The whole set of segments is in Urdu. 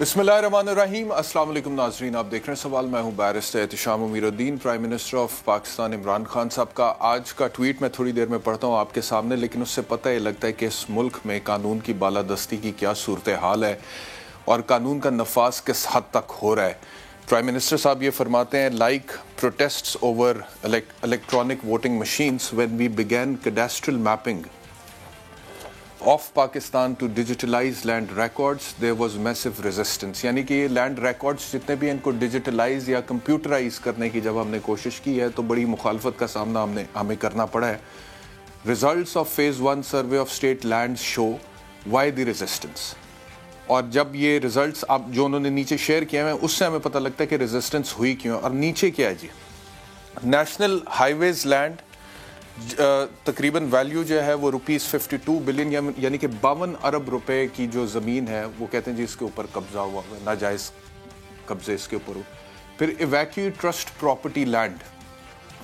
بسم اللہ الرحمن الرحیم. السلام علیکم ناظرین, آپ دیکھ رہے ہیں سوال. میں ہوں barrister Ehtesham Amir Uddin. Prime minister of Pakistan Imran Khan صاحب کا آج کا ٹویٹ میں تھوڑی دیر میں پڑھتا ہوں آپ کے سامنے, لیکن اس سے پتہ یہ لگتا ہے کہ اس ملک میں قانون کی بالادستی کی کیا صورتحال ہے اور قانون کا نفاذ کس حد تک ہو رہا ہے. پرائم منسٹر صاحب یہ فرماتے ہیں, like protests over electronic voting machines when we begin cadastral mapping of Pakistan to digitalize land records, there was massive resistance. یعنی کہ یہ لینڈ ریکارڈز جتنے بھی ان کو ڈیجیٹلائز یا کمپیوٹرائز کرنے کی جب ہم نے کوشش کی ہے تو بڑی مخالفت کا سامنا ہمیں کرنا پڑا ہے. Results of Phase 1 Survey of State Lands show why the resistance. اور جب یہ ریزلٹس آپ جو انہوں نے نیچے شیئر کیا ہیں اس سے ہمیں پتہ لگتا ہے کہ ریزسٹنس ہوئی کیوں. اور نیچے کیا ہے جی, نیشنل ہائی ویز لینڈ تقریباً ویلیو جو ہے وہ ₹52 بلین یعنی کہ 52 ارب روپے کی جو زمین ہے وہ کہتے ہیں جی اس کے اوپر قبضہ ہوا, ناجائز قبضے اس کے اوپر ہو. پھر ایویکیو ٹرسٹ پراپرٹی لینڈ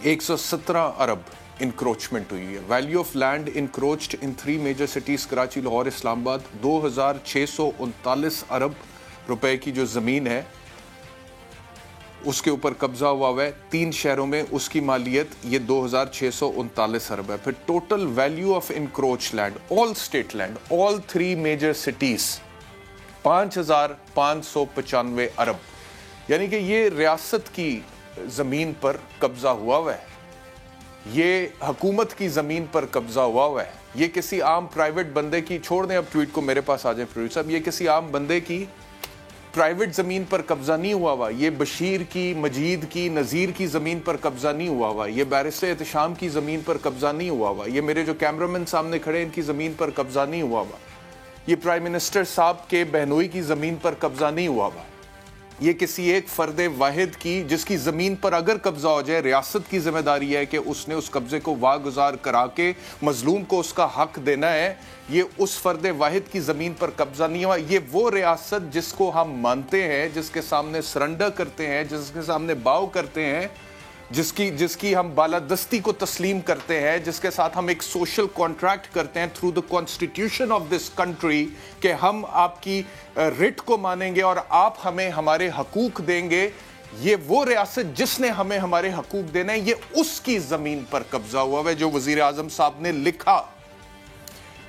117 ارب انکروچمنٹ ہوئی ہے. Value of land encroached in 3 major cities Karachi, Lahore, Islamabad 2639 ارب روپے کی جو زمین ہے اس کے اوپر قبضہ ہوا ہے 3 شہروں میں. اس کی مالیت یہ 2639 ارب ہے. پھر total value of encroach land all state land all 3 major cities 5595 ارب, یعنی کہ یہ ریاست کی زمین پر قبضہ ہوا ہے, یہ حکومت کی زمین پر قبضہ ہوا ہے. یہ کسی عام پرائیویٹ بندے کی, چھوڑ دیں اب ٹویٹ کو, میرے پاس آ جائیں پروڈیوسر صاحب, یہ کسی عام بندے کی پرائیویٹ زمین پر قبضہ نہیں ہوا. یہ بشیر کی, مجید کی, نذیر کی زمین پر قبضہ نہیں ہوا. یہ بیرسٹر احتشام کی زمین پر قبضہ نہیں ہوا. یہ میرے جو کیمرامین سامنے کھڑے ہیں ان کی زمین پر قبضہ نہیں ہوا. یہ پرائم منسٹر صاحب کے بہنوئی کی زمین پر قبضہ نہیں ہوا. یہ کسی ایک فرد واحد کی جس کی زمین پر اگر قبضہ ہو جائے ریاست کی ذمہ داری ہے کہ اس نے اس قبضے کو واگزار کرا کے مظلوم کو اس کا حق دینا ہے. یہ اس فرد واحد کی زمین پر قبضہ نہیں ہوا. یہ وہ ریاست جس کو ہم مانتے ہیں, جس کے سامنے سرنڈر کرتے ہیں, جس کے سامنے باؤ کرتے ہیں, جس کی ہم بالادستی کو تسلیم کرتے ہیں, جس کے ساتھ ہم ایک سوشل کانٹریکٹ کرتے ہیں through the constitution of this country کہ ہم آپ کی رٹ کو مانیں گے اور آپ ہمیں ہمارے حقوق دیں گے. یہ وہ ریاست جس نے ہمیں ہمارے حقوق دینا ہے, یہ اس کی زمین پر قبضہ ہوا ہے جو وزیر اعظم صاحب نے لکھا.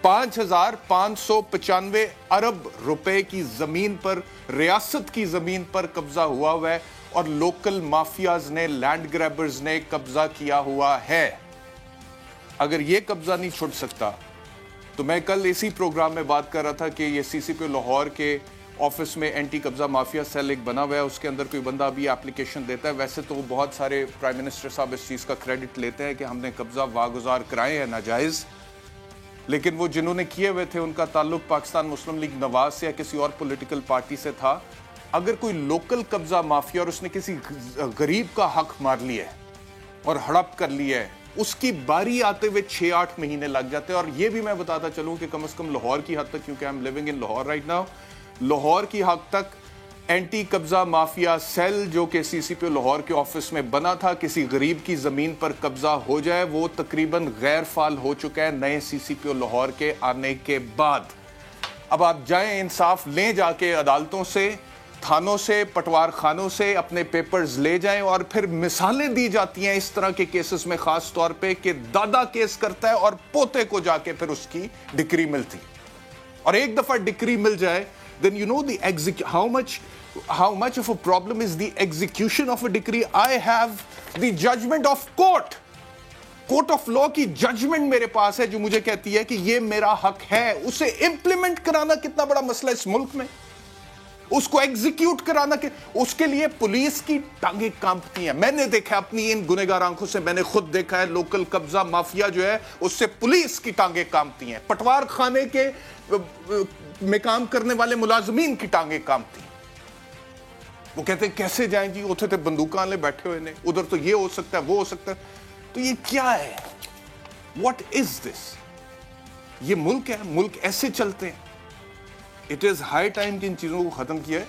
5595 ارب روپے کی زمین پر, ریاست کی زمین پر قبضہ ہوا ہے اور لوکل مافیاز نے, لینڈ گریبرز نے قبضہ کیا ہوا ہے. اگر یہ قبضہ نہیں چھوڑ سکتا تو میں کل اسی پروگرام میں بات کر رہا تھا کہ یہ سی سی پی لاہور کے آفس میں اینٹی قبضہ مافیا سیل ایک بنا ہوا ہے, اس کے اندر کوئی بندہ ابھی اپلیکیشن دیتا ہے. ویسے تو بہت سارے پرائم منسٹر صاحب اس چیز کا کریڈٹ لیتے ہیں کہ ہم نے قبضہ واگزار کرائے ہیں ناجائز, لیکن وہ جنہوں نے کیے ہوئے تھے ان کا تعلق پاکستان مسلم لیگ نواز سے یا کسی اور پولیٹیکل پارٹی سے تھا. اگر کوئی لوکل قبضہ مافیا اور اس نے کسی غریب کا حق مار لیا ہے اور ہڑپ کر لیا ہے, اس کی باری آتے ہوئے 6-8 مہینے لگ جاتے ہیں. اور یہ بھی میں بتاتا چلوں کہ کم از کم لاہور کی حد تک, کیونکہ I'm living in Lahore right now, Lahore کی حد تک اینٹی قبضہ مافیا سیل جو کہ سی سی پی لاہور کے آفس میں بنا تھا, کسی غریب کی زمین پر قبضہ ہو جائے, وہ تقریباً غیر فعال ہو چکا ہے نئے سی سی پی لاہور کے آنے کے بعد. اب آپ جائیں, انصاف لیں جا کے عدالتوں سے, تھانوں سے, پٹوار خانوں سے اپنے پیپرز لے جائیں. اور پھر مثالیں دی جاتی ہیں اس طرح کے کیسز میں خاص طور پہ کہ دادا کیس کرتا ہے اور پوتے کو جا کے پھر اس کی ڈگری ملتی, اور ایک دفعہ ڈگری مل جائے then you know how much of a problem is the execution of a decree. I have the judgment of court of law کی ججمنٹ میرے پاس ہے جو مجھے کہتی ہے کہ یہ میرا حق ہے. اسے امپلیمنٹ کرانا کتنا بڑا مسئلہ اس ملک میں, اس کو ایگزیکیوٹ کرانا کہ اس کے لیے پولیس کی ٹانگیں کانپتی ہیں. میں نے دیکھا اپنی ان گنہگار آنکھوں سے, میں نے خود دیکھا ہے لوکل قبضہ مافیا جو ہے اس سے پولیس کی ٹانگیں کانپتی ہیں, پٹوار خانے کے میں کام کرنے والے ملازمین کی ٹانگیں کانپتی ہیں. وہ کہتے ہیں کیسے جائیں جی, اتنے تو بندوقاں لے بیٹھے ہوئے نے, ادھر تو یہ ہو سکتا ہے وہ ہو سکتا ہے. تو یہ کیا ہے, واٹ از دس؟ یہ ملک ہے, ملک ایسے چلتے ہیں. اٹ از ہائی ٹائم کہ ان چیزوں کو ختم کیا ہے.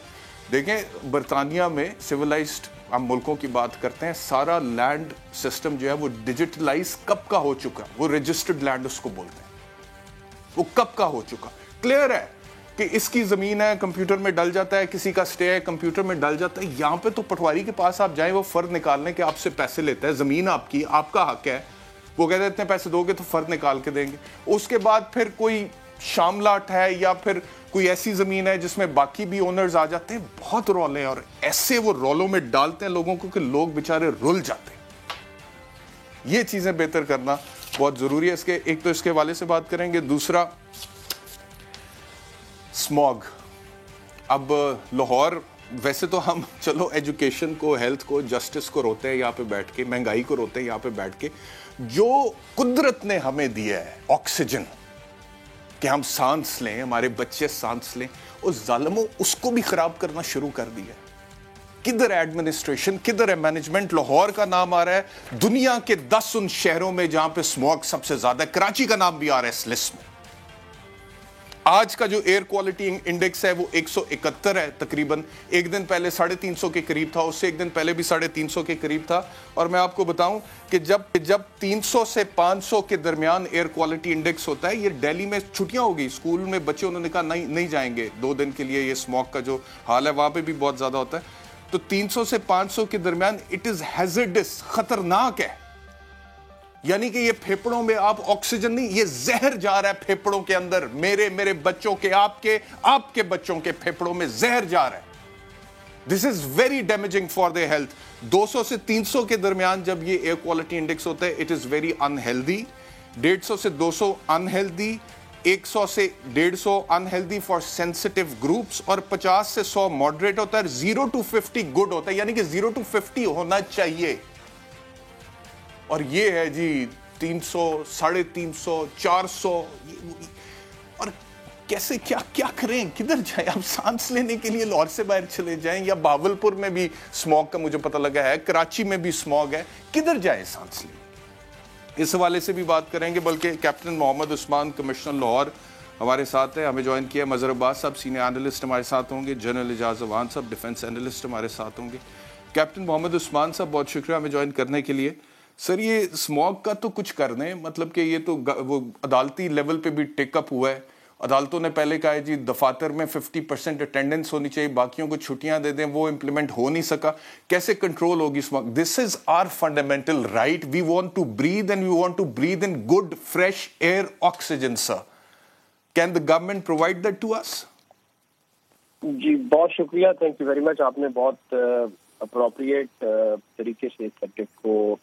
دیکھیں برطانیہ میں سیولائزڈ ہم ملکوں کی بات کرتے ہیں, سارا لینڈ سسٹم جو ہے وہ ڈیجیٹلائز کب کا ہو چکا, وہ رجسٹرڈ لینڈ اس کو بولتے ہیں, وہ کب کا ہو چکا. کلیئر ہے کہ اس کی زمین ہے کمپیوٹر میں ڈل جاتا ہے, کسی کا سٹے ہے کمپیوٹر میں ڈل جاتا ہے. یہاں پہ تو پٹواری کے پاس آپ جائیں, وہ فرد نکالنے کے آپ سے پیسے لیتا ہے, زمین آپ کی, آپ کا حق ہے, وہ کہتے ہیں اتنے پیسے دو گے تو فرد نکال کے دیں گے. اس کے بعد پھر کوئی شاملاٹ ہے یا پھر کوئی ایسی زمین ہے جس میں باقی بھی اونرز آ جاتے ہیں, بہت رولے ہیں, اور ایسے وہ رولوں میں ڈالتے ہیں لوگوں کو کہ لوگ بیچارے رل جاتے ہیں. یہ چیزیں بہتر کرنا بہت ضروری ہے. اس کے ایک تو اس کے حوالے سے بات کریں گے, دوسرا سموگ. اب لاہور, ویسے تو ہم چلو ایجوکیشن کو, ہیلتھ کو, جسٹس کو روتے ہیں یہاں پہ بیٹھ کے, مہنگائی کو روتے ہیں یہاں پہ بیٹھ کے. جو قدرت نے ہمیں دیا ہے آکسیجن کہ ہم سانس لیں, ہمارے بچے سانس لیں, اس ظالموں اس کو بھی خراب کرنا شروع کر دیا. کدھر ہے ایڈمنسٹریشن, کدھر ہے مینجمنٹ؟ لاہور کا نام آ رہا ہے دنیا کے 10 ان شہروں میں جہاں پہ سموگ سب سے زیادہ ہے. کراچی کا نام بھی آ رہا ہے اس لسٹ میں. آج کا جو ایئر کوالٹی انڈیکس ہے وہ 171 ہے تقریباً. ایک دن پہلے 350 کے قریب تھا, اس سے ایک دن پہلے بھی 350 کے قریب تھا. اور میں آپ کو بتاؤں کہ جب 300 سے 500 کے درمیان ایئر کوالٹی انڈیکس ہوتا ہے, یہ دہلی میں چھٹیاں ہو گئی, اسکول میں بچے انہوں نے کہا نہیں جائیں گے 2 دن کے لیے, یہ سموگ کا جو حال ہے وہاں پہ بھی بہت زیادہ ہوتا ہے. تو 300 سے 500 کے درمیان اٹ از ہیزرڈس, خطرناک ہے. یعنی کہ یہ پھیپڑوں میں آپ آکسیجن نہیں, یہ زہر جا رہا ہے پھیپڑوں کے اندر, میرے بچوں کے, آپ کے بچوں کے پھیپڑوں میں زہر جا رہا ہے. This is very damaging for the health. 200 سے 300 کے درمیان جب یہ ایئر کوالٹی انڈیکس ہوتا ہے اٹ از ویری انہیلدی. 150 سے 200 انہیلدی, 100 سے 150 انہیلدی فار سینسٹیو گروپس, اور 50 سے 100 ماڈریٹ ہوتا ہے. 0 to 50 گڈ ہوتا ہے, یعنی کہ 0 to 50 ہونا چاہیے. اور یہ ہے جی 300, 350, 400. اور کیسے کیا کریں, کدھر جائیں؟ آپ سانس لینے کے لیے لاہور سے باہر چلے جائیں, یا بہاولپور میں بھی سموگ کا مجھے پتہ لگا ہے, کراچی میں بھی سموگ ہے, کدھر جائیں سانس لینے؟ اس حوالے سے بھی بات کریں گے. بلکہ کیپٹن محمد عثمان کمشنر لاہور ہمارے ساتھ ہے, ہمیں جوائن کیا. مظہر عباس صاحب سینئر اینالسٹ ہمارے ساتھ ہوں گے. جنرل اعجاز اذان صاحب ڈیفنس اینالسٹ ہمارے ساتھ ہوں گے. کیپٹن محمد عثمان صاحب بہت شکریہ ہمیں جوائن کرنے کے لیے. سر یہ سموگ کا تو کچھ کر دیں, مطلب کہ یہ تو وہ عدالتی لیول پہ بھی ٹیک اپ ہوا ہے. عدالتوں نے پہلے کہا ہے جی دفاتر میں 50% اٹینڈنس ہونی چاہیے, باقیوں کو چھٹیاں دے دیں, وہ امپلیمنٹ ہو نہیں سکا. کیسے کنٹرول ہوگی smog? This is our fundamental right. We want to breathe and we want to breathe in good fresh air oxygen. Sir can the government provide that to us? جی بہت شکریہ, تھینک یو ویری مچ. آپ نے بہت اپروپریٹ طریقے سے اس سبجیکٹ کو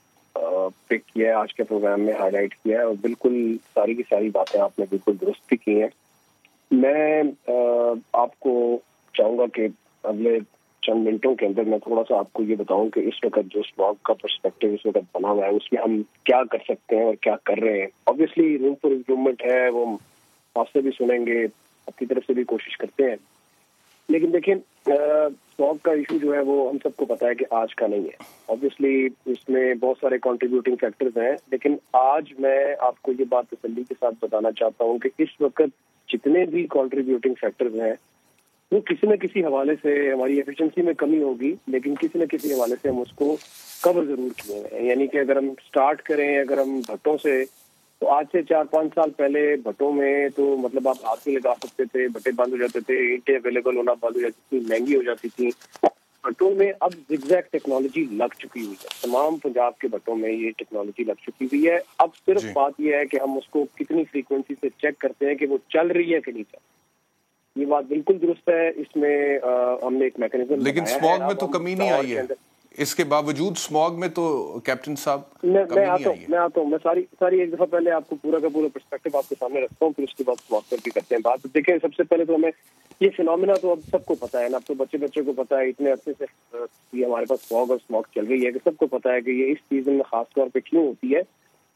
پک کیا ہے, آج کے پروگرام میں ہائی لائٹ کیا ہے, اور بالکل ساری کی ساری باتیں آپ نے بالکل درست بھی کی ہیں. میں آپ کو چاہوں گا کہ اگلے چند منٹوں کے اندر میں تھوڑا سا آپ کو یہ بتاؤں کہ اس وقت جو سموگ کا پرسپیکٹو اس وقت بنا ہوا ہے اس میں ہم کیا کر سکتے ہیں اور کیا کر رہے ہیں. آبویسلی روم فار امپروومنٹ ہے, وہ آپ سے بھی سنیں گے, اپنی طرف سے بھی کوشش کرتے ہیں. لیکن دیکھیں سموگ کا ایشو جو ہے وہ ہم سب کو پتا ہے کہ آج کا نہیں ہے. آبویسلی اس میں بہت سارے کنٹریبیوٹنگ فیکٹرز ہیں, لیکن آج میں آپ کو یہ بات تسلی کے ساتھ بتانا چاہتا ہوں کہ اس وقت جتنے بھی کنٹریبیوٹنگ فیکٹرز ہیں وہ کسی نہ کسی حوالے سے ہماری ایفیشنسی میں کمی ہوگی, لیکن کسی نہ کسی حوالے سے ہم اس کو کور ضرور کیے ہیں. یعنی کہ اگر ہم سٹارٹ کریں, اگر ہم بھٹوں سے, تو آج سے 4-5 سال پہلے بھٹوں میں تو مطلب آپ ہاتھ نہیں لگا سکتے تھے, بھٹے بند ہو جاتے تھے, اینٹیں اویلیبل ہونا بند ہو جاتی تھی, مہنگی ہو جاتی تھی. بھٹوں میں اب زگزیگ ٹیکنالوجی لگ چکی ہوئی ہے, تمام پنجاب کے بھٹوں میں یہ ٹیکنالوجی لگ چکی ہوئی ہے. اب صرف بات یہ ہے کہ ہم اس کو کتنی فریکوینسی سے چیک کرتے ہیں کہ وہ چل رہی ہے کہ نہیں چل. یہ بات بالکل درست ہے, اس میں ہم نے ایک میکینزم, لیکن سموگ میں تو کمی نہیں آئی ہے. اس کے باوجود سموگ میں تو کیپٹن صاحب میں آتا ہوں میں ساری ایک دفعہ پہلے آپ کو پورا کا پورا پرسپیکٹو آپ کے سامنے رکھتا ہوں, پھر اس کے بعد سموگ پر بھی کرتے ہیں بات. دیکھیں سب سے پہلے تو ہمیں یہ فینومینا تو اب سب کو پتا ہے نا, اب تو بچے کو پتا ہے, اتنے عرصے سے یہ ہمارے پاس فوگ اور سموگ چل رہی ہے کہ سب کو پتا ہے کہ یہ اس سیزن میں خاص طور پہ کیوں ہوتی ہے.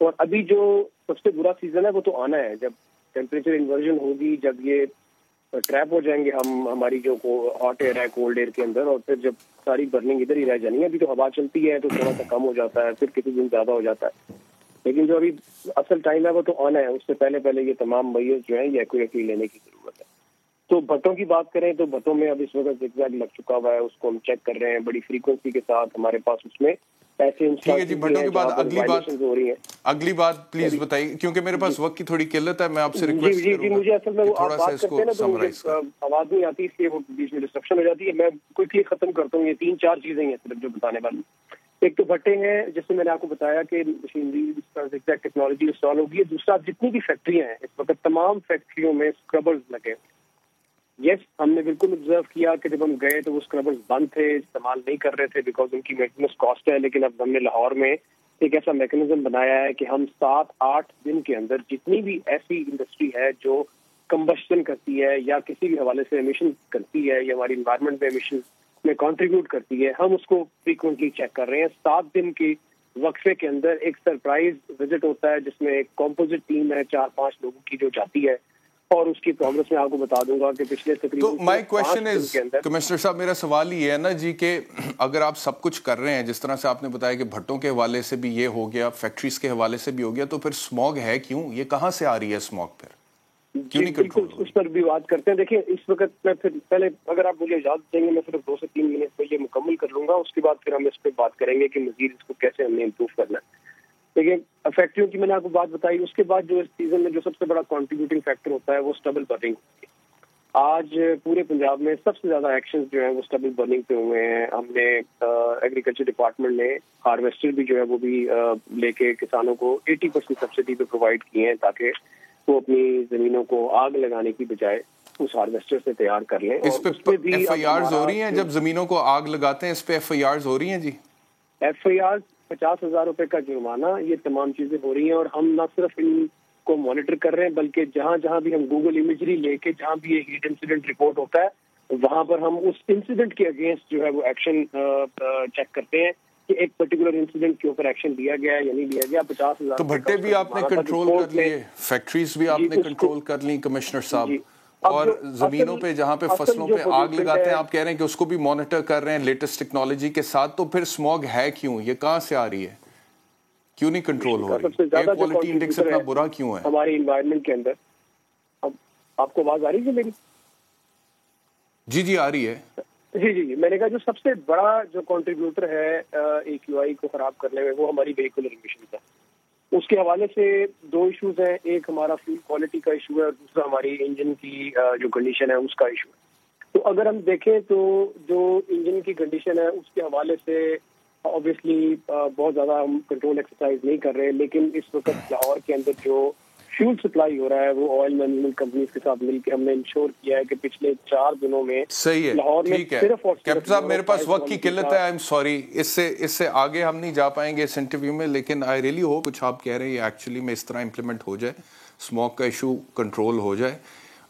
اور ابھی جو سب سے برا سیزن ہے وہ تو آنا ہے, جب ٹیمپریچر انورژن ہوگی, جب یہ ٹریپ ہو جائیں گے ہم, ہماری جو ہاٹ ایئر ہے کولڈ ایئر کے اندر, اور پھر جب ساری برننگ ادھر ہی رہ جانی ہے. ابھی تو ہوا چلتی ہے تو تھوڑا سا کم ہو جاتا ہے, پھر کسی دن زیادہ ہو جاتا ہے, لیکن جو ابھی اصل ٹائم ہے وہ تو آنا ہے. اس سے پہلے یہ تمام میئرز جو ہیں یہ ایکوریٹلی لینے کی ضرورت ہے. تو بھٹوں کی بات کریں تو بھٹوں میں اب اس وقت زگزیگ لگ چکا ہوا ہے, اس کو ہم چیک کر رہے ہیں بڑی فریکوینسی کے ساتھ. ہمارے پاس اس میں ایسے ٹھیک ہے جی بھٹو کے بعد اگلی بات پلیز بتائیے کیونکہ میرے پاس وقت کی تھوڑی قلت ہے. میں آپ سے ریکویسٹ کروں گا مجھے اصل میں آپ بات کرتے ہیں نا تو مجھے آواز نہیں آتی اس لیے وہ بیچ میں ڈسٹرپشن ہو جاتی ہے. میں کوئکلی ختم کرتا ہوں. یہ 3-4 چیزیں ہیں صرف جو بتانے والی. ایک تو بھٹے ہیں جس میں نے آپ کو بتایا کہ مشینری ٹیکنالوجی انسٹال ہوگی. دوسرا جتنی بھی فیکٹریاں ہیں اس وقت تمام فیکٹریوں میں اسکربرز لگے. یس ہم نے بالکل آبزرو کیا کہ جب ہم گئے تو وہ اسکربرز بند تھے, استعمال نہیں کر رہے تھے بیکاز ان کی مینٹیننس کاسٹ ہے. لیکن اب ہم نے لاہور میں ایک ایسا میکینزم بنایا ہے کہ ہم 7-8 دن کے اندر جتنی بھی ایسی انڈسٹری ہے جو کمبشن کرتی ہے یا کسی بھی حوالے سے ایمیشن کرتی ہے یا ہماری انوائرمنٹ میں ایمیشن میں کنٹریبیوٹ کرتی ہے, ہم اس کو فریکوینٹلی چیک کر رہے ہیں. 7 دن کی وقفے کے اندر ایک سرپرائز وزٹ ہوتا ہے جس میں ایک کمپوزٹ ٹیم ہے 4-5 لوگوں کی جو جاتی ہے اور اس کی پروگرس میں آپ کو بتا دوں گا کہ پچھلے تقریباً تو مائی کوشچن از کمشنر صاحب میرا سوال یہ ہے نا جی کہ اگر آپ سب کچھ کر رہے ہیں جس طرح سے آپ نے بتایا کہ بھٹوں کے حوالے سے بھی یہ ہو گیا, فیکٹریز کے حوالے سے بھی ہو گیا, تو پھر اسموگ ہے کیوں؟ یہ کہاں سے آ رہی ہے اسموگ؟ پھر کیوں نہیں کنٹرول؟ اس پر بھی بات کرتے ہیں. دیکھیں اس وقت میں پھر پہلے اگر آپ مجھے اجازت دیں گے میں صرف 2 سے 3 منٹ میں یہ مکمل کر لوں گا. اس کے بعد پھر ہم اس پہ بات کریں گے کہ مزید اس کو کیسے ہم نے امپروو کرنا ہے. دیکھیں فیکٹریوں کی میں نے آپ کو بات بتائی. اس کے بعد جو اس سیزن میں جو سب سے بڑا کنٹریبیوٹنگ فیکٹر ہوتا ہے وہ اسٹبل برننگ. آج پورے پنجاب میں سب سے زیادہ ایکشن جو ہیں وہ اسٹبل برننگ پہ ہوئے ہیں. ہم نے ایگریکلچر ڈپارٹمنٹ نے ہارویسٹر بھی جو ہے وہ بھی لے کے کسانوں کو 80% سبسڈی پہ پرووائڈ کیے ہیں تاکہ وہ اپنی زمینوں کو آگ لگانے کی بجائے اس ہارویسٹر سے تیار کر لیں. اس پہ ایف آئی آرز ہو رہی ہیں جب زمینوں کو آگ لگاتے ہیں؟ اس پہ ایف آئی آرز ہو رہی ہیں جی؟ ایف آئی آر 50,000 روپے کا جرمانہ, یہ تمام چیزیں ہو رہی ہیں. اور ہم نہ صرف ان کو مانیٹر کر رہے ہیں بلکہ جہاں جہاں بھی ہم گوگل امیجری لے کے جہاں بھی یہ ہیٹ انسیڈنٹ رپورٹ ہوتا ہے وہاں پر ہم اس انسیڈنٹ کے اگینسٹ جو ہے وہ ایکشن چیک کرتے ہیں کہ ایک پرٹیکولر انسیڈنٹ کے اوپر ایکشن لیا گیا ہے یا نہیں لیا گیا. 50,000 تو بھٹے بھی آپ نے کنٹرول کر لیے, فیکٹریز بھی آپ نے کنٹرول کر لی کمشنر صاحب, اور زمینوں پہ جہاں پہ فصلوں پہ آگ لگاتے ہیں آپ کہہ رہے ہیں کہ اس کو بھی مانیٹر کر رہے ہیں لیٹسٹ ٹیکنالوجی کے ساتھ. تو پھر اسموگ ہے کیوں؟ یہ کہاں سے آ رہی ہے؟ کیوں نہیں کنٹرول ہو رہی؟ ایئر کوالٹی انڈیکس اتنا برا کیوں ہے ہماری انوائرمنٹ کے اندر؟ اب آپ کو آواز آ رہی ہے میری؟ جی آ رہی ہے. جی میں نے کہا جو سب سے بڑا جو کنٹریبیوٹر ہے اے کیو آئی کو خراب کرنے میں وہ ہماری ویہیکولر ایمیشن ہے. اس کے حوالے سے 2 ایشوز ہیں. ایک ہمارا فیول کوالٹی کا ایشو ہے اور دوسرا ہماری انجن کی جو کنڈیشن ہے اس کا ایشو ہے. تو اگر ہم دیکھیں تو جو انجن کی کنڈیشن ہے اس کے حوالے سے obviously بہت زیادہ ہم کنٹرول ایکسرسائز نہیں کر رہے. لیکن اس وقت لاہور کے اندر جو فیول سپلائی ہو رہا ہے وہ آئل مینجمنٹ کمپنیز کے ساتھ مل کے ہم نے انشور کیا ہے کہ پچھلے 4 دنوں میں صحیح ہے. لاہور میں صرف اور کیپٹن صاحب میرے پاس وقت کی قلت ہے, آئی ایم سوری, اس سے آگے ہم نہیں جا پائیں گے اس انٹرویو میں. لیکن آئی ریئلی ہوپ کچھ آپ کہہ رہے ہیں ایکچولی میں اس طرح امپلیمنٹ ہو جائے, اسموگ کا ایشو کنٹرول ہو جائے.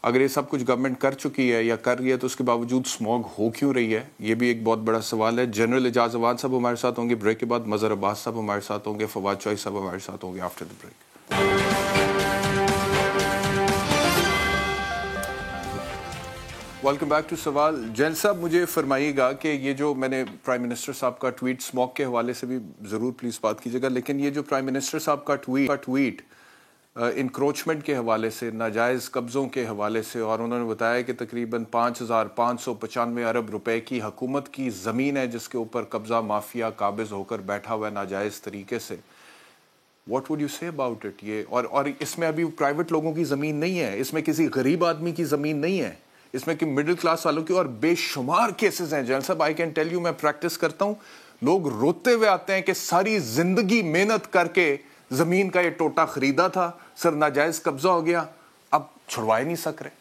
اگر یہ سب کچھ گورنمنٹ کر چکی ہے یا کر رہی ہے تو اس کے باوجود اسموگ ہو کیوں رہی ہے؟ یہ بھی ایک بہت بڑا سوال ہے. جنرل اعجاز احمد صاحب ہمارے ساتھ ہوں گے بریک کے بعد, مظہر عباس صاحب ہمارے ساتھ ہوں گے, فواد چوہی صاحب ہمارے ساتھ ہوں گے after the break. Welcome back to سوال. جین صاحب مجھے فرمائیے گا کہ یہ جو میں نے پرائم منسٹر صاحب کا ٹویٹ, اسموگ کے حوالے سے بھی ضرور پلیز بات کیجیے گا, لیکن یہ جو پرائم منسٹر صاحب کا ٹویٹ انکروچمنٹ کے حوالے سے, ناجائز قبضوں کے حوالے سے, اور انہوں نے بتایا کہ تقریباً 5,595 ارب روپے کی حکومت کی زمین ہے جس کے اوپر قبضہ مافیا قابض ہو کر بیٹھا ہوا ہے ناجائز طریقے سے. واٹ وڈ یو سے اباؤٹ اٹ؟ یہ اور اس میں ابھی پرائیویٹ لوگوں کی زمین نہیں ہے, اس میں کسی غریب آدمی کی زمین نہیں ہے, اس میں کہ مڈل کلاس والوں کی, اور بے شمار کیسز ہیں جنرل صاحب. آئی کین ٹیل یو, میں پریکٹس کرتا ہوں, لوگ روتے ہوئے آتے ہیں کہ ساری زندگی محنت کر کے زمین کا یہ ٹوٹا خریدا تھا, سر ناجائز قبضہ ہو گیا, اب چھڑوا ہی نہیں سک رہے.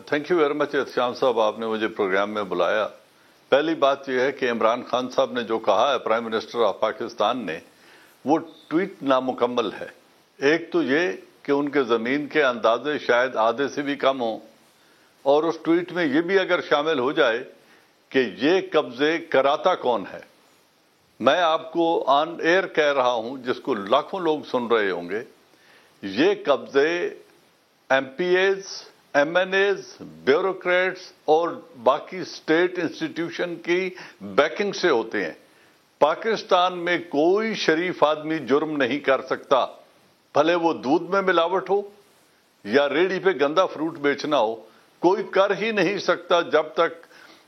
Thank you very much Ehtesham صاحب, آپ نے مجھے پروگرام میں بلایا. پہلی بات یہ ہے کہ عمران خان صاحب نے جو کہا ہے پرائم منسٹر آف پاکستان نے, وہ ٹویٹ نامکمل ہے. ایک تو یہ کہ ان کے زمین کے اندازے شاید آدھے سے بھی کم ہوں, اور اس ٹویٹ میں یہ بھی اگر شامل ہو جائے کہ یہ قبضے کراتا کون ہے. میں آپ کو آن ایئر کہہ رہا ہوں, جس کو لاکھوں لوگ سن رہے ہوں گے, یہ قبضے MPAs, MNAs, bureaucrats اور باقی اسٹیٹ انسٹیٹیوشن کی بیکنگ سے ہوتے ہیں. پاکستان میں کوئی شریف آدمی جرم نہیں کر سکتا, بھلے وہ دودھ میں ملاوٹ ہو یا ریڑھی پہ گندا فروٹ بیچنا ہو, کوئی کر ہی نہیں سکتا جب تک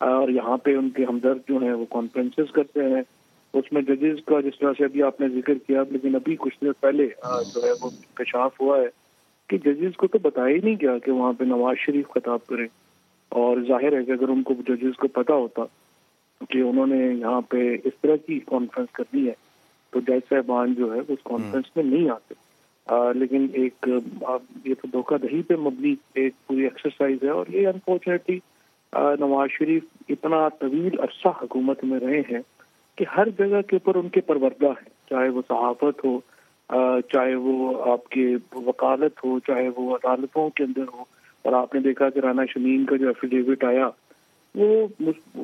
اور یہاں پہ ان کے ہمدرد جو ہیں وہ کانفرنسز کرتے ہیں. اس میں ججز کا جس طرح سے ابھی آپ نے ذکر کیا، لیکن ابھی کچھ دیر پہلے جو ہے وہ انکشاف ہوا ہے کہ ججز کو تو بتایا ہی نہیں گیا کہ وہاں پہ نواز شریف خطاب کریں. اور ظاہر ہے کہ اگر ان کو ججز کو پتا ہوتا کہ انہوں نے یہاں پہ اس طرح کی کانفرنس کرنی ہے تو جج صاحبان جو ہے اس کانفرنس میں نہیں آتے. لیکن ایک یہ تو دھوکہ دہی پہ مبنی ایک پوری ایکسرسائز ہے. اور یہ انفارچونیٹلی نواز شریف اتنا طویل عرصہ حکومت میں رہے ہیں کہ ہر جگہ کے اوپر ان کے پروردہ ہیں، چاہے وہ صحافت ہو، چاہے وہ آپ کے وکالت ہو، چاہے وہ عدالتوں کے اندر ہو. اور آپ نے دیکھا کہ رانا شمیم کا جو ایفیڈیوٹ آیا وہ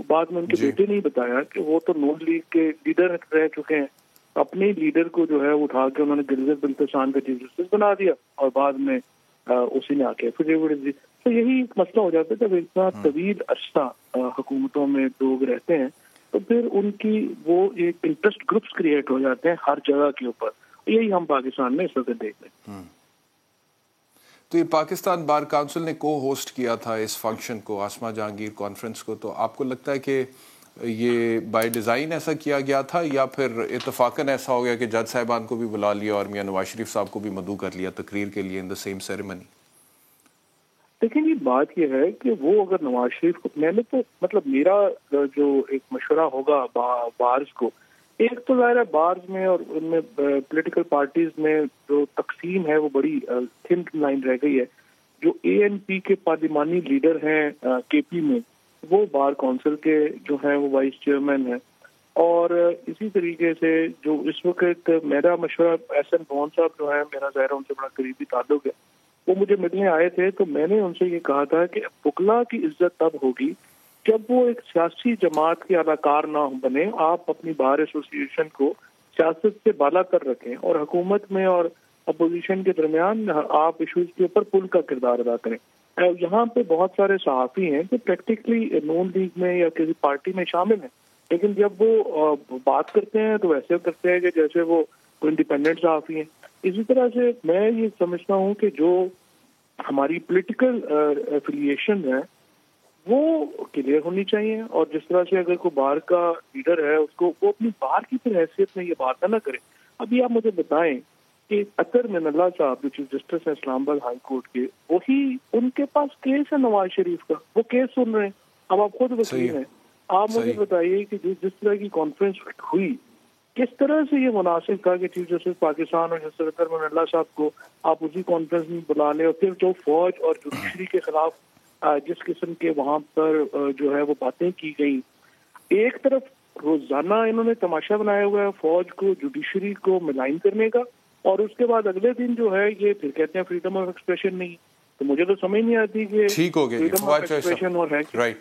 بعد میں ان کے بیٹے نے ہی بتایا کہ وہ تو نون لیگ کے لیڈر رہ چکے ہیں، اپنے لیڈر کو جو ہے اٹھا کے انہوں نے گلگت بلتستان کا چیف جسٹس بنا دیا اور بعد میں اسی نے آ کے ایفیڈیوٹ دی. تو یہی ایک مسئلہ ہو جاتا ہے جب اتنا طویل عرصہ حکومتوں میں لوگ رہتے ہیں تو پھر ان کی وہ ایک انٹرسٹ گروپس کریٹ ہو جاتے ہیں ہر جگہ کے اوپر. یہی ہم پاکستان میں اس وقت دیکھ رہے ہیں. تو یہ پاکستان بار کونسل نے کو ہوسٹ کیا تھا اس فنکشن کو، آسما جہانگیر کانفرنس کو، تو آپ کو لگتا ہے کہ یہ بائی ڈیزائن ایسا کیا گیا تھا یا پھر اتفاقاً ایسا ہو گیا کہ جج صاحبان کو بھی بلا لیا اور میاں نواز شریف صاحب کو بھی مدعو کر لیا تقریر کے لیے ان دا سیم سیریمنی؟ لیکن یہ بات یہ ہے کہ وہ اگر نواز شریف کو، میں نے تو مطلب میرا جو ایک مشورہ ہوگا بارز کو، ایک تو ظاہر ہے بارز میں اور ان میں پولیٹیکل پارٹیز میں جو تقسیم ہے وہ بڑی تھن لائن رہ گئی ہے. جو ANP کے پارلیمانی لیڈر ہیں KP میں، وہ بار کونسل کے جو ہیں وہ وائس چیئرمین ہیں. اور اسی طریقے سے جو اس وقت میرا مشورہ SN بھون صاحب جو ہیں، میرا ظاہر ان سے بڑا قریبی تعلق ہے، وہ مجھے ملنے آئے تھے تو میں نے ان سے یہ کہا تھا کہ وکلا کی عزت تب ہوگی جب وہ ایک سیاسی جماعت کے اداکار نہ بنے. آپ اپنی بار ایسوسی ایشن کو سیاست سے بالا کر رکھیں اور حکومت میں اور اپوزیشن کے درمیان آپ ایشوز کے اوپر پل کا کردار ادا کریں. یہاں پہ بہت سارے صحافی ہیں جو پریکٹیکلی نون لیگ میں یا کسی پارٹی میں شامل ہیں، لیکن جب وہ بات کرتے ہیں تو ویسے کرتے ہیں کہ جیسے وہ کوئی انڈیپینڈنٹ صحافی ہیں. اسی طرح سے میں یہ سمجھتا ہوں کہ جو ہماری پولیٹیکل ایفیلیشن ہے وہ کلیئر ہونی چاہیے. اور جس طرح سے اگر کوئی بار کا لیڈر ہے اس کو وہ اپنی بار کی پھر حیثیت میں یہ بات نہ کرے. ابھی آپ مجھے بتائیں کہ اطہر من اللہ صاحب جو چیف جسٹس ہیں اسلام آباد ہائی کورٹ کے، وہی ان کے پاس کیس ہے نواز شریف کا، وہ کیس سن رہے ہیں. اب آپ خود وکیل ہیں، آپ مجھے بتائیے کہ جس طرح کی کانفرنس ہوئی کس طرح سے یہ مناسب تھا کہ چیف جسٹس پاکستان اور جسٹس اطہر من اللہ صاحب کو آپ اسی کانفرنس میں بلا لیں. اور پھر جو فوج اور جوڈیشری کے خلاف جس قسم کے وہاں پر جو ہے وہ باتیں کی گئی، ایک طرف روزانہ انہوں نے تماشا بنایا ہوا ہے فوج کو جوڈیشری کو ملائن کرنے کا، اور اس کے بعد اگلے دن جو ہے یہ پھر کہتے ہیں فریڈم آف ایکسپریشن نہیں. تو مجھے تو سمجھ نہیں آتی کہ ٹھیک ہو گیا فریڈم آف ایکسپریشن اور ہے رائٹ.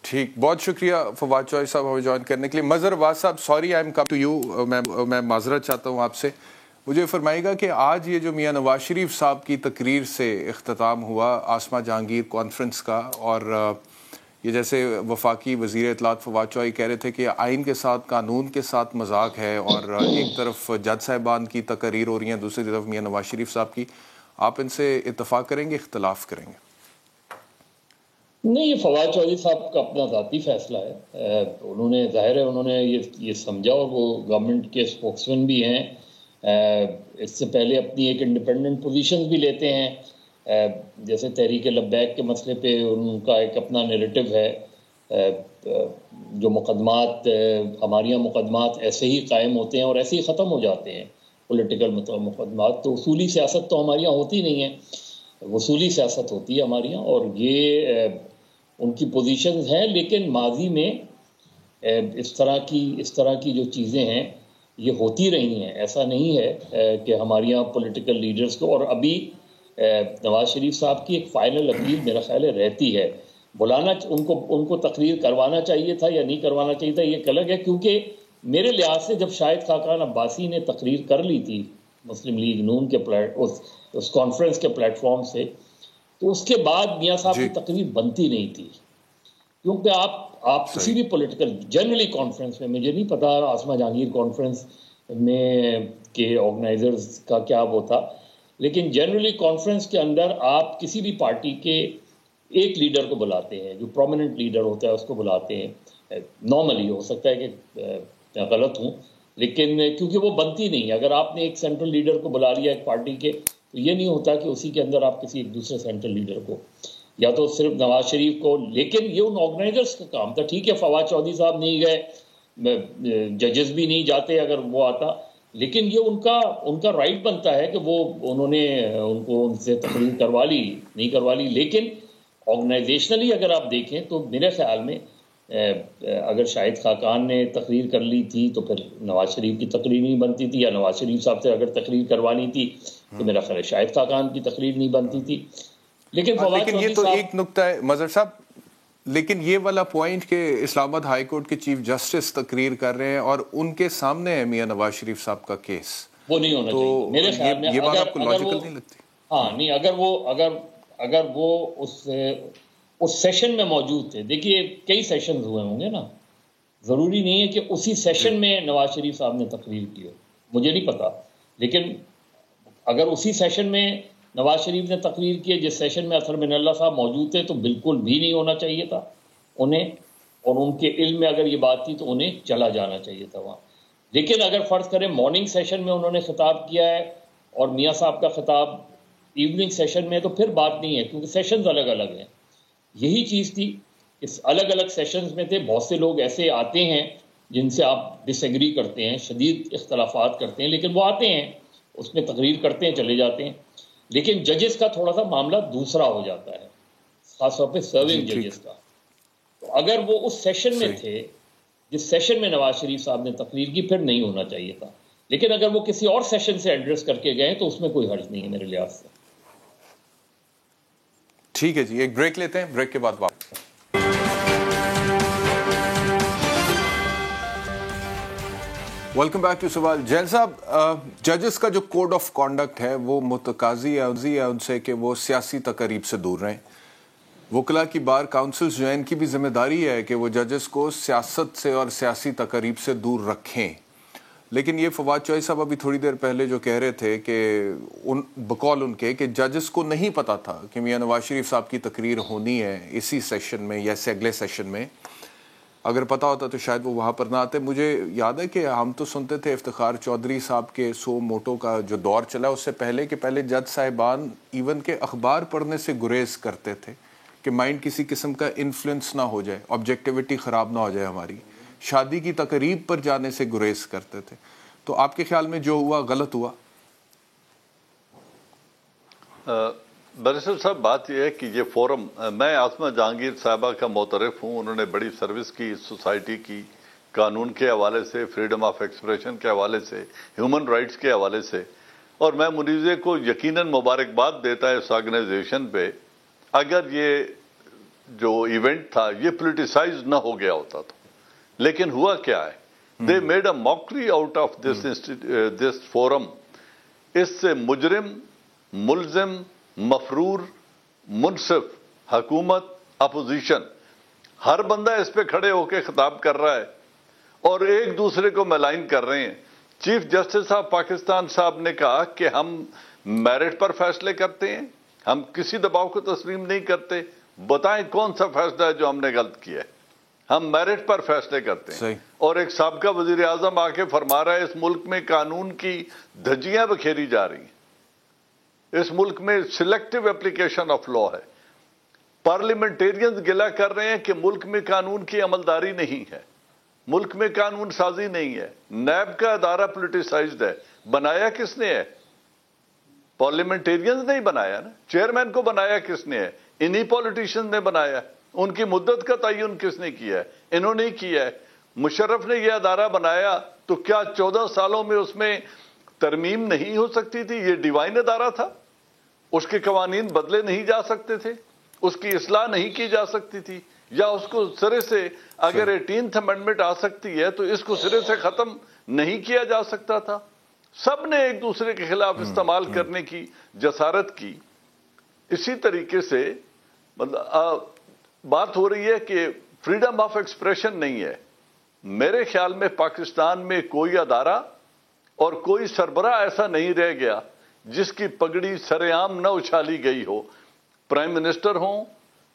ٹھیک، بہت شکریہ فواد چوہے صاحب ہمیں جوائن کرنے کے لیے. مظہر عباس صاحب، sorry I am come to you, میں معذرت چاہتا ہوں آپ سے. مجھے فرمائے گا کہ آج یہ جو میاں نواز شریف صاحب کی تقریر سے اختتام ہوا آسما جہانگیر کانفرنس کا، اور یہ جیسے وفاقی وزیر اطلاعات فواد چوہے کہہ رہے تھے کہ آئین کے ساتھ قانون کے ساتھ مذاق ہے، اور ایک طرف جج صاحبان کی تقاریر ہو رہی ہیں، دوسری طرف میاں نواز شریف صاحب کی، آپ ان سے اتفاق کریں گے، اختلاف کریں گے؟ نہیں، یہ فواد چوہدری صاحب کا اپنا ذاتی فیصلہ ہے. انہوں نے ظاہر ہے انہوں نے یہ سمجھا، اور وہ گورنمنٹ کے اسپوکسمین بھی ہیں. اس سے پہلے اپنی ایک انڈیپینڈنٹ پوزیشنز بھی لیتے ہیں. جیسے تحریک لبیک کے مسئلے پہ ان کا ایک اپنا نیریٹو ہے. جو مقدمات ہمارے یہاں مقدمات ایسے ہی قائم ہوتے ہیں اور ایسے ہی ختم ہو جاتے ہیں پولیٹیکل مقدمات. تو اصولی سیاست تو ہمارے یہاں ہوتی نہیں ہے، وصولی سیاست ہوتی ہے ہمارے یہاں، اور یہ ان کی پوزیشنز ہیں. لیکن ماضی میں اس طرح کی جو چیزیں ہیں یہ ہوتی رہی ہیں. ایسا نہیں ہے کہ ہمارے یہاں پولیٹیکل لیڈرز کو، اور ابھی نواز شریف صاحب کی ایک فائنل اپیل میرا خیال ہے رہتی ہے. بلانا ان کو تقریر کروانا چاہیے تھا یا نہیں کروانا چاہیے تھا، یہ ایک الگ ہے. کیونکہ میرے لحاظ سے جب شاہد خاقان عباسی نے تقریر کر لی تھی مسلم لیگ نون کے اس کانفرنس کے پلیٹ فارم سے، تو اس کے بعد میاں صاحب کی تقریر بنتی نہیں تھی. کیونکہ آپ کسی بھی پولیٹیکل جنرلی کانفرنس میں، مجھے نہیں پتا آسما جہانگیر کانفرنس میں کے آرگنائزرز کا کیا وہ تھا، لیکن جنرلی کانفرنس کے اندر آپ کسی بھی پارٹی کے ایک لیڈر کو بلاتے ہیں، جو پرومیننٹ لیڈر ہوتا ہے اس کو بلاتے ہیں نارملی. ہو سکتا ہے کہ غلط ہوں، لیکن کیونکہ وہ بنتی نہیں ہے. اگر آپ نے ایک سینٹرل لیڈر کو بلا لیا ایک پارٹی کے، تو یہ نہیں ہوتا کہ اسی کے اندر آپ کسی ایک دوسرے سینٹرل لیڈر کو، یا تو صرف نواز شریف کو. لیکن یہ ان آرگنائزرس کا کام تھا. ٹھیک ہے فواد چودھری صاحب نہیں گئے، ججز بھی نہیں جاتے اگر وہ آتا، لیکن یہ ان کا رائٹ بنتا ہے کہ وہ انہوں نے ان سے تقریر کروا لی نہیں کروا لی. لیکن آرگنائزیشنلی اگر آپ دیکھیں تو میرے خیال میں اگر شاہد خاقان نے تقریر کر لی تھی تو پھر نواز شریف کی تقریر نہیں بنتی تھی، یا نواز شریف صاحب سے اگر تقریر کروانی تھی تو میرا خیال ہے شاہد خاقان کی تقریر نہیں بنتی تھی. لیکن یہ تو ایک نکتہ ہے مظہر صاحب، لیکن یہ والا پوائنٹ کہ اسلام آباد ہائی کورٹ کے چیف جسٹس تقریر کر رہے ہیں اور ان کے سامنے ہے میاں نواز شریف صاحب کا کیس، وہ نہیں ہونا چاہیے میرے خیال میں. یہ بات آپ کو لاجیکل نہیں لگتی؟ ہاں نہیں، اگر وہ اس سیشن میں موجود تھے. دیکھیے کئی سیشنز ہوئے ہوں گے نا، ضروری نہیں ہے کہ اسی سیشن میں نواز شریف صاحب نے تقریر کی ہو، مجھے نہیں پتا. لیکن اگر اسی سیشن میں نواز شریف نے تقریر کی ہے جس سیشن میں اطہر من اللہ صاحب موجود تھے، تو بالکل بھی نہیں ہونا چاہیے تھا انہیں، اور ان کے علم میں اگر یہ بات تھی تو انہیں چلا جانا چاہیے تھا وہاں. لیکن اگر فرض کریں مارننگ سیشن میں انہوں نے خطاب کیا ہے اور میاں صاحب کا خطاب ایوننگ سیشن میں، تو پھر بات نہیں ہے، کیونکہ سیشنز الگ الگ ہیں. یہی چیز تھی، اس الگ الگ سیشنز میں تھے. بہت سے لوگ ایسے آتے ہیں جن سے آپ ڈس ایگری کرتے ہیں، شدید اختلافات کرتے ہیں، لیکن وہ آتے ہیں اس میں تقریر کرتے ہیں چلے جاتے ہیں. لیکن ججز کا تھوڑا سا معاملہ دوسرا ہو جاتا ہے، خاص طور پہ سرونگ ججز کا. تو اگر وہ اس سیشن میں تھے جس سیشن میں نواز شریف صاحب نے تقریر کی، پھر نہیں ہونا چاہیے تھا. لیکن اگر وہ کسی اور سیشن سے ایڈریس کر کے گئے تو اس میں کوئی حرج نہیں ہے میرے لحاظ سے. ٹھیک ہے جی، ایک بریک لیتے ہیں، بریک کے بعد واپس. ویلکم بیک ٹو سوال. جیل صاحب، ججز کا جو کوڈ آف کانڈکٹ ہے وہ متقاضی ہے ان سے کہ وہ سیاسی تقاریب سے دور رہیں. وکلاء کی بار کاؤنسلز جو ہیں ان کی بھی ذمہ داری ہے کہ وہ ججز کو سیاست سے اور سیاسی تقاریب سے دور رکھیں. لیکن یہ فواد چودھری صاحب ابھی تھوڑی دیر پہلے جو کہہ رہے تھے کہ بقول ان کے کہ ججز کو نہیں پتا تھا کہ میاں نواز شریف صاحب کی تقریر ہونی ہے اسی سیشن میں یا اگلے سیشن میں. اگر پتا ہوتا تو شاید وہ وہاں پر نہ آتے. مجھے یاد ہے کہ ہم تو سنتے تھے افتخار چودھری صاحب کے سو موٹو کا جو دور چلا اس سے پہلے کہ پہلے جج صاحبان ایون کے اخبار پڑھنے سے گریز کرتے تھے کہ مائنڈ کسی قسم کا انفلوئنس نہ ہو جائے، آبجیکٹیوٹی خراب نہ ہو جائے ہماری. شادی کی تقریب پر جانے سے گریز کرتے تھے. تو آپ کے خیال میں جو ہوا غلط ہوا؟ بیرسٹر صاحب بات یہ ہے کہ یہ فورم، میں عاصمہ جہانگیر صاحبہ کا معترف ہوں. انہوں نے بڑی سروس کی سوسائٹی کی، قانون کے حوالے سے، فریڈم آف ایکسپریشن کے حوالے سے، ہیومن رائٹس کے حوالے سے. اور میں منیزے کو یقیناً مبارکباد دیتا ہے اس آرگنائزیشن پہ. اگر یہ جو ایونٹ تھا یہ پولیٹیسائز نہ ہو گیا ہوتا تو. لیکن ہوا کیا ہے، they made a mockery out of this forum. اس سے مجرم، ملزم، مفرور، منصف، حکومت، اپوزیشن، ہر بندہ اس پہ کھڑے ہو کے خطاب کر رہا ہے اور ایک دوسرے کو ملائن کر رہے ہیں. چیف جسٹس آف پاکستان صاحب نے کہا کہ ہم میرٹ پر فیصلے کرتے ہیں، ہم کسی دباؤ کو تسلیم نہیں کرتے. بتائیں کون سا فیصلہ ہے جو ہم نے غلط کیا ہے؟ ہم میرٹ پر فیصلے کرتے ہیں. اور ایک سابقہ وزیر اعظم آ کے فرما رہا ہے اس ملک میں قانون کی دھجیاں بکھیری جا رہی ہیں، اس ملک میں سلیکٹو اپلیکیشن آف لا ہے. پارلیمنٹیرینز گلہ کر رہے ہیں کہ ملک میں قانون کی عملداری نہیں ہے، ملک میں قانون سازی نہیں ہے. نیب کا ادارہ پولیٹیسائزڈ ہے. بنایا کس نے ہے؟ پارلیمنٹیرینز نہیں بنایا نا. چیئرمین کو بنایا کس نے ہے؟ انہی پولیٹیشین نے بنایا. ان کی مدت کا تعین کس نے کیا ہے؟ انہوں نے کیا ہے. مشرف نے یہ ادارہ بنایا تو کیا 14 سالوں میں اس میں ترمیم نہیں ہو سکتی تھی؟ یہ ڈیوائن ادارہ تھا، اس کے قوانین بدلے نہیں جا سکتے تھے، اس کی اصلاح نہیں کی جا سکتی تھی، یا اس کو سرے سے اگر 18th امینڈمنٹ آ سکتی ہے تو اس کو سرے سے ختم نہیں کیا جا سکتا تھا؟ سب نے ایک دوسرے کے خلاف استعمال کرنے کی جسارت کی. اسی طریقے سے بات ہو رہی ہے کہ فریڈم آف ایکسپریشن نہیں ہے. میرے خیال میں پاکستان میں کوئی ادارہ اور کوئی سربراہ ایسا نہیں رہ گیا جس کی پگڑی سر عام نہ اچھالی گئی ہو. پرائم منسٹر ہوں،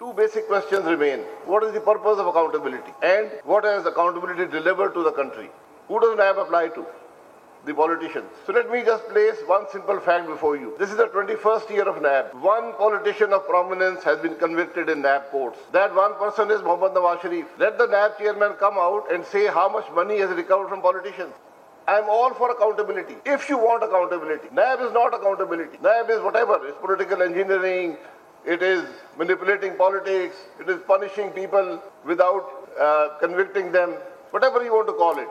Two basic questions remain. What is the purpose of accountability? And what has accountability delivered to the country? Who does NAB apply to? The politicians. So let me just place one simple fact before you. This is the 21st year of NAB. One politician of prominence has been convicted in NAB courts. That one person is Mohammad Nawaz Sharif. Let the NAB chairman come out and say how much money has recovered from politicians. I am all for accountability. If you want accountability, NAB is not accountability. NAB is whatever. It's political engineering. It is manipulating politics. It is punishing people without convicting them. Whatever you want to call it.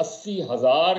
80,000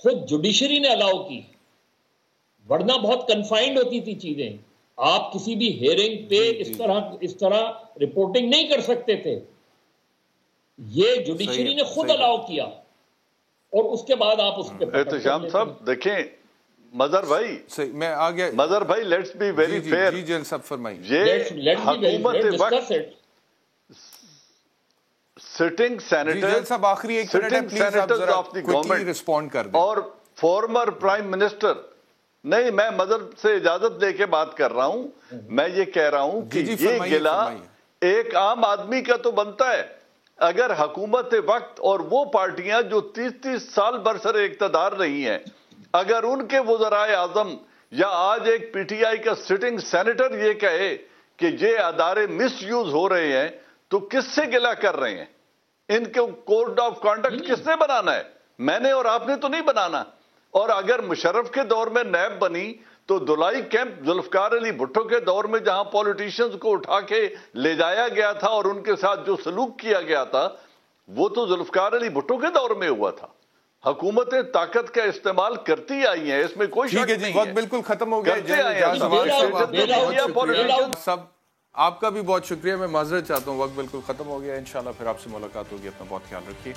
خود جوڈیشری نے الاؤ کی، ورنہ بہت کنفائنڈ ہوتی تھی چیزیں. آپ کسی بھی ہیئرنگ پہ اس طرح رپورٹنگ نہیں کر سکتے تھے. یہ جوڈیشری نے خود الاؤ کیا اور اس کے بعد آپ اس پہ احتشام صاحب دیکھیں، مظہر بھائی میں آگے مظہر بھائی لیٹس بی ویری فیئر. جی جی صاحب فرمائیے. یہ حکومت وقت سٹنگ سینیٹر صاحب آخری ایک minute senators of the government respond کر دیں. اور فارمر پرائم منسٹر، نہیں میں مظہر سے اجازت لے کے بات کر رہا ہوں. میں یہ کہہ رہا ہوں کہ یہ گلہ ایک عام آدمی کا تو بنتا ہے. اگر حکومت وقت اور وہ پارٹیاں جو 30 سال برسر اقتدار رہی ہیں، اگر ان کے وزرائے اعظم یا آج ایک پی ٹی آئی کا سٹنگ سینیٹر یہ کہے کہ یہ ادارے مس یوز ہو رہے ہیں، تو کس سے گلہ کر رہے ہیں؟ ان کو کوڈ آف کانڈکٹ کس نے بنانا ہے؟ میں نے اور آپ نے تو نہیں بنانا. اور اگر مشرف کے دور میں نیب بنی تو دلائی کیمپ ذوالفقار علی بھٹو کے دور میں جہاں پولیٹیشنز کو اٹھا کے لے جایا گیا تھا اور ان کے ساتھ جو سلوک کیا گیا تھا وہ تو ذوالفقار علی بھٹو کے دور میں ہوا تھا. حکومتیں طاقت کا استعمال کرتی آئی ہیں، اس میں کوئی شک نہیں ہے. وقت بالکل ختم ہو گیا. سب آپ کا بھی بہت شکریہ. میں معذرت چاہتا ہوں، وقت بالکل ختم ہو گیا. انشاءاللہ پھر آپ سے ملاقات ہوگی. اپنا بہت خیال رکھیے.